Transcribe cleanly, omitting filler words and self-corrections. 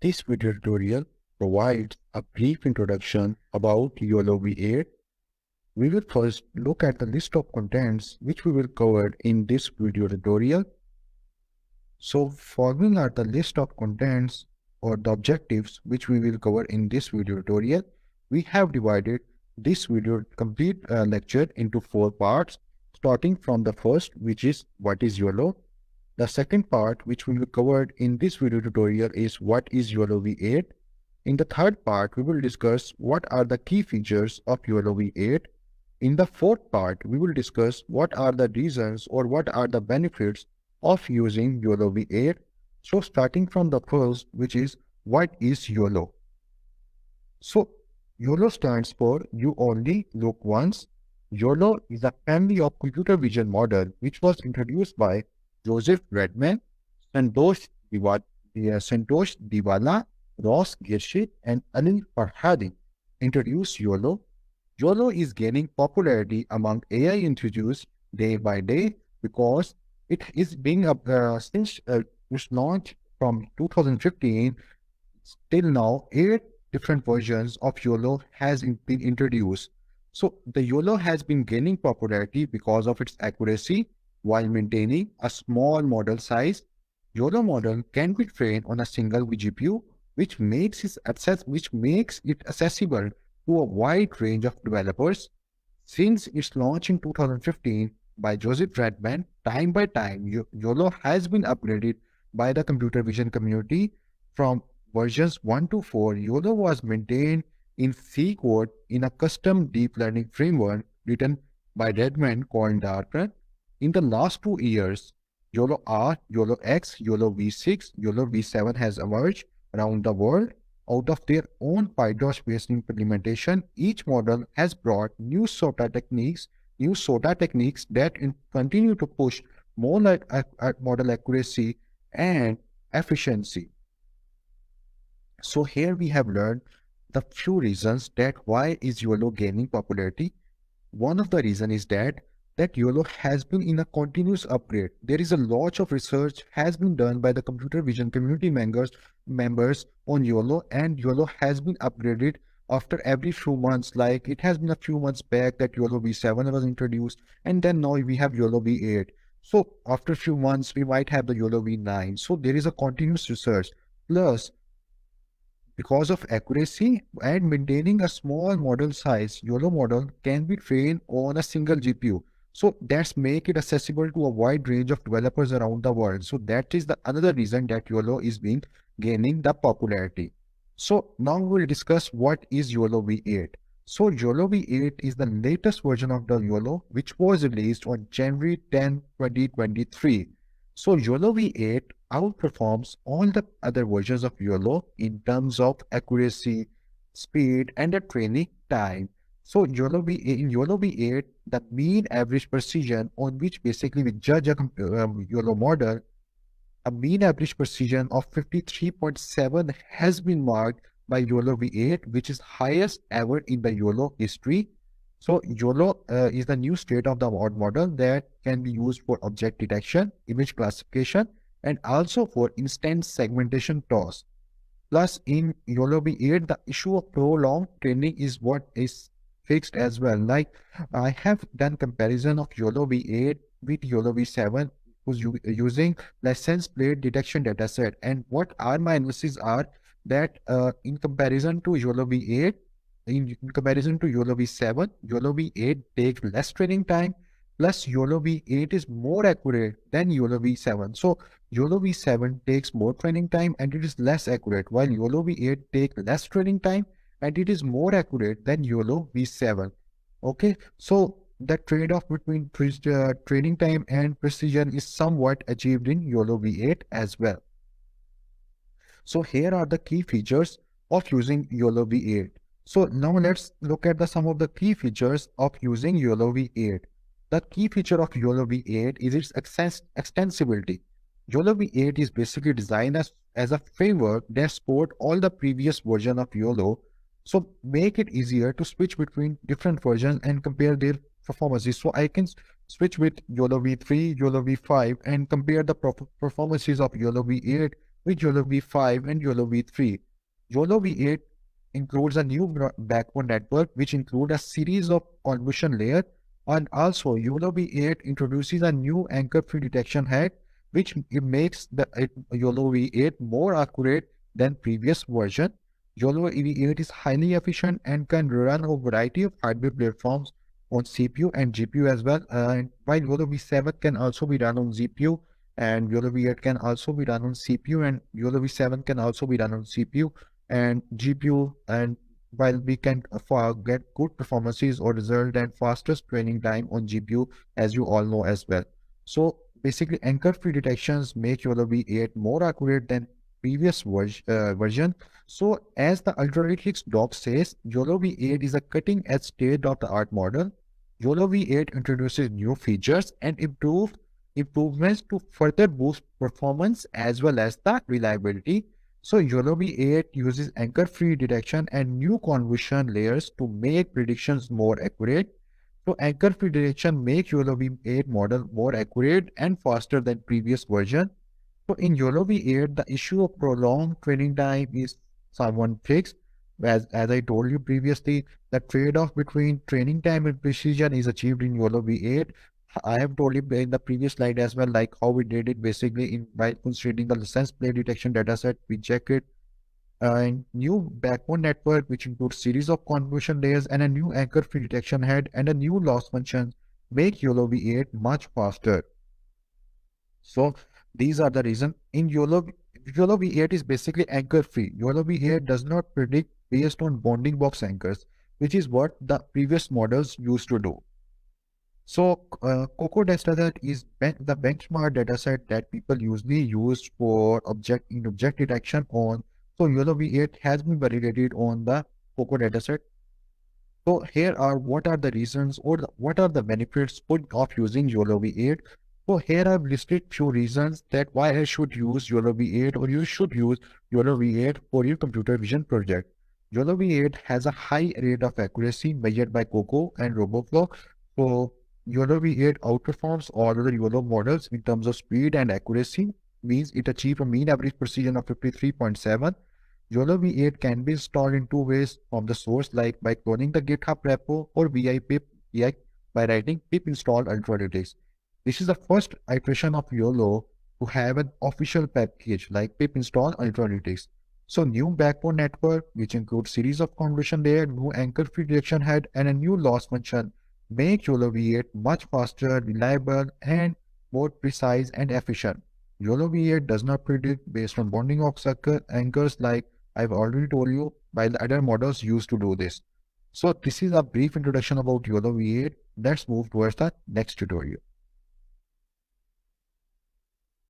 This video tutorial provides a brief introduction about Yolov8. We will first look at the list of contents which we will cover in this video tutorial. So following are the list of contents or the objectives which we will cover in this video tutorial. We have divided this video complete lecture into 4 parts, starting from the first, which is what is YOLO. The second part which we will cover in this video tutorial is what is Yolov8. In the third part, we will discuss what are the key features of Yolov8. In the fourth part, we will discuss what are the reasons or what are the benefits of using Yolov8. So starting from the first, which is what is YOLO. So YOLO stands for you only look once. YOLO is a family of computer vision model which was introduced by Joseph Redman, Santosh Diwala, Ross Gershit, and Anil Farhadi introduced YOLO. YOLO is gaining popularity among AI enthusiasts day by day because it is being since its launch from 2015 till now, 8 different versions of YOLO has been introduced. So the YOLO has been gaining popularity because of its accuracy while maintaining a small model size. YOLO model can be trained on a single GPU, which makes it accessible to a wide range of developers. Since its launch in 2015 by Joseph Redman, time by time, YOLO has been upgraded by the computer vision community. From versions 1 to 4, YOLO was maintained in C code in a custom deep learning framework written by Redman called Darker. In the last 2 years, YOLO R, YOLO X, YOLO V6, YOLO V7 has emerged around the world. Out of their own PyTorch-based implementation, each model has brought new SOTA techniques that continue to push more model accuracy and efficiency. So here we have learned the few reasons that why is YOLO gaining popularity. One of the reason is that YOLO has been in a continuous upgrade. There is a lot of research has been done by the computer vision community members on YOLO, and YOLO has been upgraded after every few months. Like it has been a few months back that YOLO V7 was introduced, and then now we have YOLO V8. So after a few months, we might have the YOLO V9. So there is a continuous research. Plus, because of accuracy and maintaining a small model size, YOLO model can be trained on a single GPU. So that's make it accessible to a wide range of developers around the world. So that is the another reason that YOLO is gaining the popularity. So now we'll discuss what is YOLO V8. So YOLO V8 is the latest version of the YOLO, which was released on January 10, 2023. So YOLO V8 outperforms all the other versions of YOLO in terms of accuracy, speed, and the training time. So in YOLO V8, the mean average precision on which basically we judge a YOLO model, a mean average precision of 53.7 has been marked by YOLO V8, which is highest ever in the YOLO history. So YOLO is the new state of the model that can be used for object detection, image classification, and also for instance segmentation tasks. Plus, in YOLO V8, the issue of prolonged training is what is fixed as well. Like I have done comparison of YOLO V8 with YOLO V7 who's using license plate detection dataset, and what are my analysis are that in comparison to YOLO V8, in comparison to YOLO V7, YOLO V8 takes less training time, plus YOLO V8 is more accurate than YOLO V7. So YOLO V7 takes more training time and it is less accurate, while YOLO V8 takes less training time and it is more accurate than YOLO V7. Okay, so the trade-off between training time and precision is somewhat achieved in YOLO V8 as well. So here are the key features of using YOLO V8. So now let's look at some of the key features of using YOLO V8. The key feature of YOLO V8 is its extensibility. YOLO V8 is basically designed as a framework that supports all the previous versions of YOLO. So make it easier to switch between different versions and compare their performances. So I can switch with YOLO V3, YOLO V5 and compare the performances of YOLO V8 with YOLO V5 and YOLO V3. YOLO V8 includes a new backbone network which includes a series of convolution layers, and also YOLO V8 introduces a new anchor-free detection head which it makes the YOLO V8 more accurate than previous version. YOLO V8 is highly efficient and can run a variety of hardware platforms on CPU and GPU as well. And while YOLO V7 can also be run on GPU, and YOLO V8 can also be run on CPU, and YOLO V7 can also be run on CPU and GPU. And while we can get good performances or result and fastest training time on GPU, as you all know as well. So basically, anchor-free detections make YOLO V8 more accurate than previous version. So as the Ultralytics doc says, YOLO V8 is a cutting-edge state-of-the-art model. YOLO V8 introduces new features and improvements to further boost performance as well as the reliability. So YOLO V8 uses anchor-free detection and new convolution layers to make predictions more accurate. So anchor-free detection makes YOLO V8 model more accurate and faster than previous version. So in YOLO V8, the issue of prolonged training time is somewhat fixed. As I told you previously, the trade-off between training time and precision is achieved in YOLO V8. I have told you in the previous slide as well, like how we did it basically in by considering the license plate detection dataset, we check it. A new backbone network, which includes series of convolution layers and a new anchor-free detection head and a new loss function, make YOLO V8 much faster. So these are the reasons. In YOLO V8 is basically anchor-free. YOLO V8 does not predict based on bounding box anchors, which is what the previous models used to do. So COCO dataset is the benchmark dataset that people usually use for object detection on. So YOLO V8 has been validated on the COCO dataset. So here are what are the reasons or what are the benefits of using YOLO V8. So here I've listed few reasons that why I should use YOLO V8 or you should use YOLO V8 for your computer vision project. YOLO V8 has a high rate of accuracy measured by COCO and RoboFlow. So YOLO V8 outperforms all other YOLO models in terms of speed and accuracy, means it achieves a mean average precision of 53.7. YOLO V8 can be installed in two ways from the source, like by cloning the GitHub repo or via pip by writing pip install Ultralytics. This is the first iteration of YOLO to have an official package like pip install Ultralytics. So new backbone network, which includes series of convolution layer, new anchor-free detection head, and a new loss function, make YOLO V8 much faster, reliable, and more precise and efficient. YOLO V8 does not predict based on bounding box anchors like I've already told you, while the other models used to do this. So this is a brief introduction about YOLO V8. Let's move towards the next tutorial.